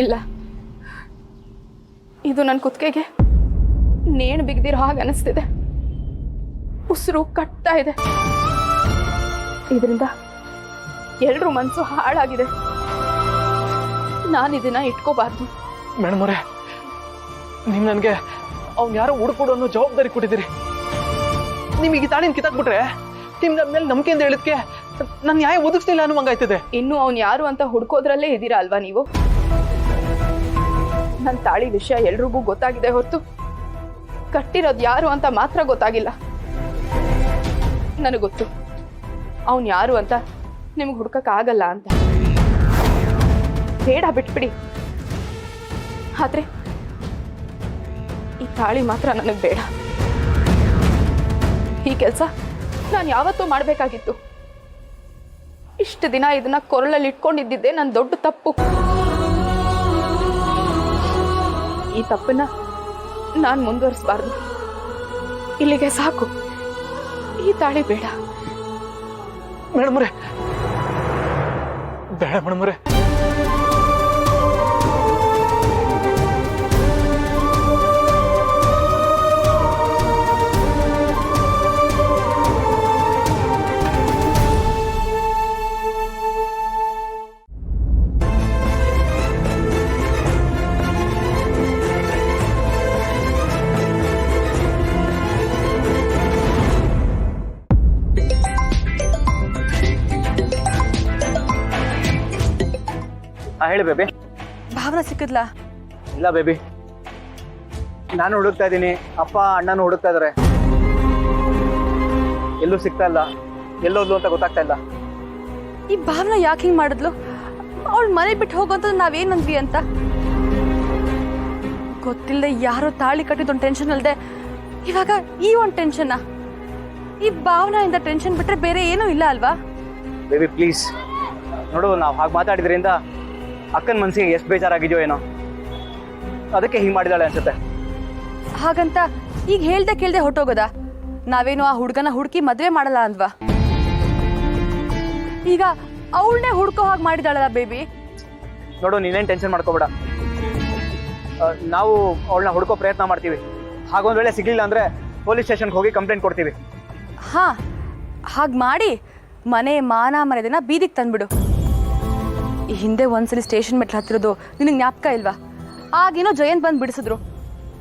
ಇಲ್ಲ, ಇದು ನನ್ನ ಕುತ್ತಿಗೆಗೆ ನೇಣು ಬಿಗ್ದಿರೋ ಹಾಗೆ ಅನಿಸ್ತಿದೆ. ಉಸಿರು ಕಟ್ತಾ ಇದೆ. ಇದರಿಂದ ಎಲ್ರೂ ಮನಸ್ಸು ಹಾಳಾಗಿದೆ. ನಾನು ಇದನ್ನ ಇಟ್ಕೋಬಾರ್ದು. ಮೇಡಮ್ ಅವರೇ, ನೀವು ನನಗೆ ಅವ್ನು ಯಾರೋ ಹುಡುಕೊಡು ಅನ್ನೋ ಜವಾಬ್ದಾರಿ ಕೊಟ್ಟಿದ್ದೀರಿ. ನಿಮಗೆ ತಾಳಿನ ಕಿತ್ತಾಕ್ಬಿಟ್ರೆ ನಿಮ್ಗೆ ಅದ್ಮೇಲೆ ನಂಬಿಕೆಯಿಂದ ಹೇಳಿದ್ಕೆ ನಾನು ನ್ಯಾಯ ಒದಗಿಸ್ತಿಲ್ಲ ಅನ್ನುವಂಗಾಯ್ತದೆ. ಇನ್ನು ಅವ್ನು ಯಾರು ಅಂತ ಹುಡ್ಕೋದ್ರಲ್ಲೇ ಇದ್ದೀರಾ ಅಲ್ವಾ ನೀವು? ನನ್ನ ತಾಳಿ ವಿಷಯ ಎಲ್ರಿಗೂ ಗೊತ್ತಾಗಿದೆ ಹೊರತು ಕಟ್ಟಿರೋದು ಯಾರು ಅಂತ ಮಾತ್ರ ಗೊತ್ತಾಗಿಲ್ಲ. ನನಗೆ ಗೊತ್ತು ಅವನು ಯಾರು ಅಂತ ನಿಮ್ಗೆ ಹುಡ್ಕಕ್ಕಾಗಲ್ಲ ಅಂತ. ಬೇಡ, ಬಿಟ್ಬಿಡಿ. ಆದ್ರೆ ಈ ತಾಳಿ ಮಾತ್ರ ನನಗೆ ಬೇಡ. ಈ ಕೆಲಸ ನಾನು ಯಾವತ್ತೂ ಮಾಡಬೇಕಾಗಿತ್ತು. ಇಷ್ಟು ದಿನ ಇದನ್ನ ಕೊರಳಲ್ಲಿ ಇಟ್ಕೊಂಡಿದ್ದಿದ್ದೆ ನನ್ನ ದೊಡ್ಡ ತಪ್ಪು. ಈ ತಪ್ಪನ್ನ ನಾನು ಮುಂದುವರಿಸಬಾರ್ದು. ಇಲ್ಲಿಗೆ ಸಾಕು. ಈ ತಾಳಿ ಬೇಡ. ಮೇಡಮ್ರೆ, ಬೇಡ ಮೇಡಮ್ರೆ. ಹೇಳಿ ಬೇಬಿ. ಭಾವನಾ ಸಿಕ್ಕಿದ್ಲಾ? ಇಲ್ಲ ಬೇಬಿ, ನಾನು ಹುಡುಕ್ತಾ ಇದ್ದೀನಿ, ಅಪ್ಪ ಅಣ್ಣನೂ ಹುಡುಕ್ತಾ ಇದಾರೆ. ಎಲ್ಲೂ ಸಿಗ್ತಾ ಇಲ್ಲ. ಎಲ್ಲೋದ್ಲು ಅಂತ ಗೊತ್ತಾಗ್ತಾ ಇಲ್ಲ. ಈ ಭಾವನಾ ಯಾಕೆ ಹಿಂಗ್ ಮಾಡಿದ್ಲು? ಅವಳು ಮನೆ ಬಿಟ್ಟು ಹೋಗೋಂತ ನಾವೇನಂದ್ವಿ ಅಂತ ಗೊತ್ತಿಲ್ಲದೆ ಯಾರೋ ತಾಳಿ ಕಟ್ಟಿದೊಂದು ಟೆನ್ಷನ್ ಅಲ್ದೆ ಇವಾಗ ಈ ಒಂದು ಟೆನ್ಷನ್. ಈ ಭಾವನೆಯಿಂದ ಟೆನ್ಷನ್ ಬಿಟ್ರೆ ಬೇರೆ ಏನೂ ಇಲ್ಲ ಅಲ್ವಾ? ಬೇಬಿ ಪ್ಲೀಸ್ ನೋಡು, ನಾವು ಹಾಗೆ ಮಾತಾಡಿದ್ರಿಂದ ಅಕ್ಕನ ಮನಸ್ಸಿಗೆ ಎಷ್ಟು ಬೇಜಾರಾಗಿದೆಯೋ ಏನೋ, ಅದಕ್ಕೆ ಹಿಂಗೆ ಮಾಡಿದಾಳೆ ಅನ್ಸುತ್ತೆ. ಹಾಗಂತ ಈಗ ಹೇಳ್ದೆ ಕೇಳ್ದೆ ಹೊಟ್ಟೋಗೋದಾ? ನಾವೇನು ಆ ಹುಡುಗನ ಹುಡುಕಿ ಮದ್ವೆ ಮಾಡಲ್ಲ ಅಂದ್ವಾ? ಈಗ ಅವಳನ್ನೇ ಹುಡ್ಕೋ ಹಾಗೆ ಮಾಡಿದಾಳಲ್ಲ ಬೇಬಿ. ನೋಡು, ನೀನೇನು ಟೆನ್ಷನ್ ಮಾಡ್ಕೋಬೇಡ. ನಾವು ಅವಳನ್ನ ಹುಡ್ಕೋ ಪ್ರಯತ್ನ ಮಾಡ್ತೀವಿ. ಹಾಗೊಂದು ವೇಳೆ ಸಿಗ್ಲಿಲ್ಲ ಅಂದ್ರೆ ಪೊಲೀಸ್ ಸ್ಟೇಷನ್ಗೆ ಹೋಗಿ ಕಂಪ್ಲೇಂಟ್ ಕೊಡ್ತೀವಿ. ಹಾ, ಹಾಗೆ ಮಾಡಿ ಮನೆ ಮಾನ ಮರ್ಯಾದೆನ ಬೀದಿಗೆ ತಂದ್ಬಿಡು. ಈ ಹಿಂದೆ ಒಂದ್ಸಲಿ ಸ್ಟೇಷನ್ ಮೆಟ್ಲು ಹತ್ತಿರೋದು ನಿನಗೆ ಜ್ಞಾಪಕ ಇಲ್ವಾ? ಆಗೇನೋ ಜಯಂತ್ ಬಂದು ಬಿಡಿಸಿದ್ರು.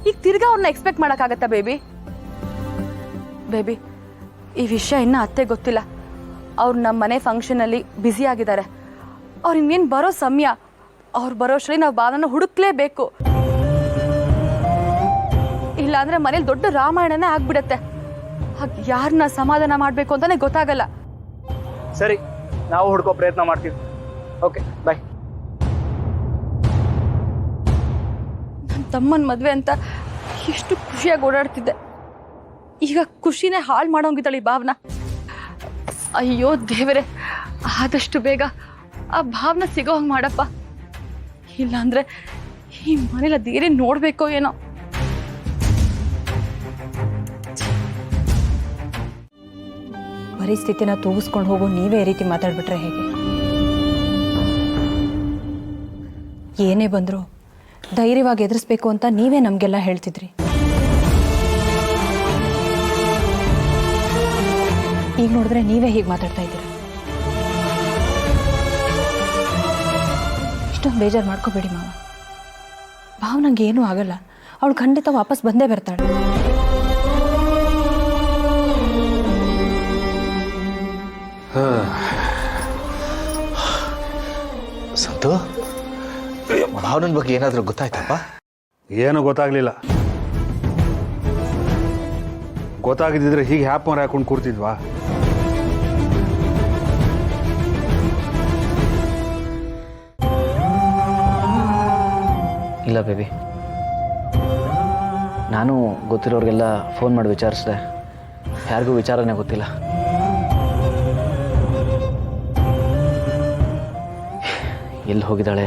ಈಗ ತಿರ್ಗಾ ಅವ್ರನ್ನ ಎಕ್ಸ್ಪೆಕ್ಟ್ ಮಾಡೋಕ್ಕಾಗತ್ತಾ ಬೇಬಿ? ಬೇಬಿ, ಈ ವಿಷಯ ಇನ್ನೂ ಅತ್ತೆ ಗೊತ್ತಿಲ್ಲ. ಅವ್ರು ನಮ್ಮ ಮನೆ ಫಂಕ್ಷನಲ್ಲಿ ಬ್ಯುಸಿ ಆಗಿದ್ದಾರೆ. ಅವ್ರು ಇನ್ನೇನು ಬರೋ ಸಮಯ. ಅವ್ರು ಬರೋಷ್ಟ್ರಲ್ಲಿ ನಾವು ಭಾವನ ಹುಡುಕ್ಲೇಬೇಕು. ಇಲ್ಲಾಂದ್ರೆ ಮನೇಲಿ ದೊಡ್ಡ ರಾಮಾಯಣನೇ ಆಗ್ಬಿಡತ್ತೆ. ಹಾಗೆ ಯಾರನ್ನ ಸಮಾಧಾನ ಮಾಡಬೇಕು ಅಂತಾನೆ ಗೊತ್ತಾಗಲ್ಲ. ಸರಿ, ನಾವು ಹುಡ್ಕೋ ಪ್ರಯತ್ನ ಮಾಡ್ತೀವಿ. ಓಕೆ, ಬಾಯ್. ನನ್ನ ತಮ್ಮನ ಮದುವೆ ಅಂತ ಎಷ್ಟು ಖುಷಿಯಾಗಿ ಓಡಾಡ್ತಿದ್ದೆ. ಈಗ ಖುಷಿನೇ ಹಾಳು ಮಾಡೋಂಗಿದ್ದಾಳೆ ಈ ಭಾವನ. ಅಯ್ಯೋ ದೇವರೇ, ಆದಷ್ಟು ಬೇಗ ಆ ಭಾವನ ಸಿಗೋ ಹಂಗೆ ಮಾಡಪ್ಪ. ಇಲ್ಲಾಂದ್ರೆ ಈ ಮನೇಲಿ ಅದೇನೇ ನೋಡ್ಬೇಕೋ ಏನೋ. ಪರಿಸ್ಥಿತಿನ ತೂಗಿಸ್ಕೊಂಡು ಹೋಗೋ ನೀವೇ ಈ ರೀತಿ ಮಾತಾಡ್ಬಿಟ್ರೆ ಹೇಗೆ? ಏನೇ ಬಂದರೂ ಧೈರ್ಯವಾಗಿ ಎದುರಿಸ್ಬೇಕು ಅಂತ ನೀವೇ ನಮಗೆಲ್ಲ ಹೇಳ್ತಿದ್ರಿ. ಈಗ ನೋಡಿದ್ರೆ ನೀವೇ ಹೀಗೆ ಮಾತಾಡ್ತಾ ಇದ್ದೀರ. ಇಷ್ಟೊಂದು ಬೇಜಾರು ಮಾಡ್ಕೋಬೇಡಿ ಮಾವ. ಭಾವನಂಗೆ ಏನೂ ಆಗಲ್ಲ. ಅವಳು ಖಂಡಿತ ವಾಪಸ್ ಬಂದೇ ಬರ್ತಾಳೆ. ಸಂತು, ಭಾವನನ್ ಬಗ್ಗೆ ಏನಾದರೂ ಗೊತ್ತಾಯ್ತಪ್ಪ? ಏನು ಗೊತ್ತಾಗ್ಲಿಲ್ಲ. ಗೊತ್ತಾಗಿದ್ದಿದ್ರೆ ಹೀಗೆ ಹ್ಯಾಪ್ ಮರ ಹಾಕೊಂಡು ಕೂರ್ತಿದ್ವಾ? ಇಲ್ಲ ಬೇಬಿ, ನಾನು ಗೊತ್ತಿರೋರಿಗೆಲ್ಲ ಫೋನ್ ಮಾಡಿ ವಿಚಾರಿಸಿದೆ. ಯಾರಿಗೂ ವಿಚಾರನೇ ಗೊತ್ತಿಲ್ಲ. ಎಲ್ಲಿ ಹೋಗಿದ್ದಾಳೆ,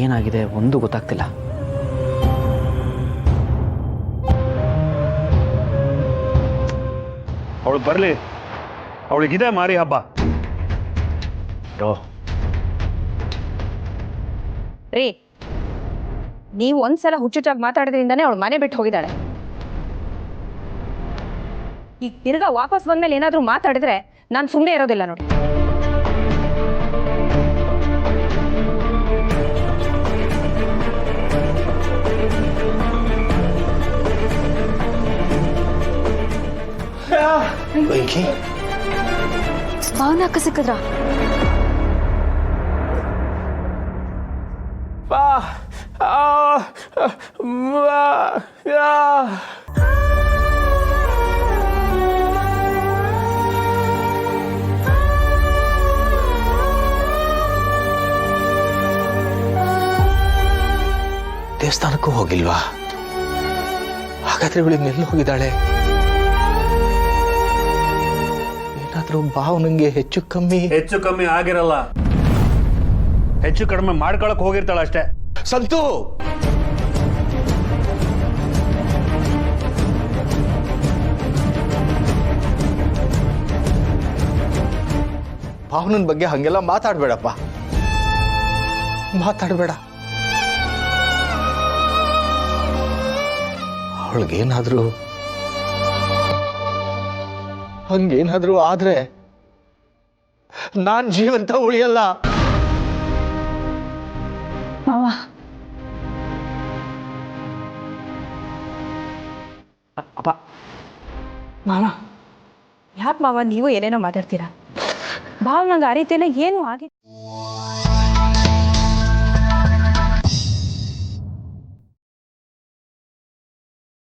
ಏನಾಗಿದೆ ಒಂದು ಗೊತ್ತಾಗ್ತಿಲ್ಲ. ಅವಳು ಬರಲಿ, ಅವಳಿಗಿದೆ ಮಾರಿ ಹಬ್ಬ. ರೋ ರೀ, ನೀವು ಒಂದ್ಸಲ ಹುಚ್ಚುಚ್ಚಾಗಿ ಮಾತಾಡೋದ್ರಿಂದನೇ ಅವಳು ಮನೆ ಬಿಟ್ಟು ಹೋಗಿದ್ದಾಳೆ. ಈಗ ತಿರ್ಗಾ ವಾಪಸ್ ಬಂದ್ಮೇಲೆ ಏನಾದರೂ ಮಾತಾಡಿದ್ರೆ ನಾನು ಸುಮ್ಮನೆ ಇರೋದಿಲ್ಲ ನೋಡಿ. ವೆಂಕಿ ಭಾವನ ಅಕ್ಕ ಸಿಕ್ಕಿದ್ರಾ? ದೇವಸ್ಥಾನಕ್ಕೂ ಹೋಗಿಲ್ವಾ? ಹಾಗಾದ್ರೆ ಇವಳಿಗೆ ನೆಲ್ಲಿ ಹೋಗಿದ್ದಾಳೆ? ಏನಾದ್ರೂ ಭಾವನಂಗೆ ಹೆಚ್ಚು ಕಮ್ಮಿ ಆಗಿರಲ್ಲ, ಹೆಚ್ಚು ಕಡಿಮೆ ಮಾಡ್ಕೊಳಕ್ ಹೋಗಿರ್ತಾಳ ಅಷ್ಟೇ. ಸಂತು, ಭಾವನನ್ ಬಗ್ಗೆ ಹಂಗೆಲ್ಲ ಮಾತಾಡ್ಬೇಡಪ್ಪ, ಮಾತಾಡ್ಬೇಡ. ಅವಳಿಗೇನಾದ್ರೂ ಹಂಗೇನಾದ್ರೂ ಆದ್ರೆ ನಾನ್ ಜೀವಂತ ಉಳಿಯಲ್ಲ. ಮಾವ, ಅಪ್ಪ, ಮಾವ, ಯಾಕೆ ಮಾವ ನೀವು ಏನೇನೋ ಮಾತಾಡ್ತೀರಾ? ಭಾವ ನಂಗೆ ಆ ರೀತಿಯೆಲ್ಲ ಏನೂ ಆಗಿ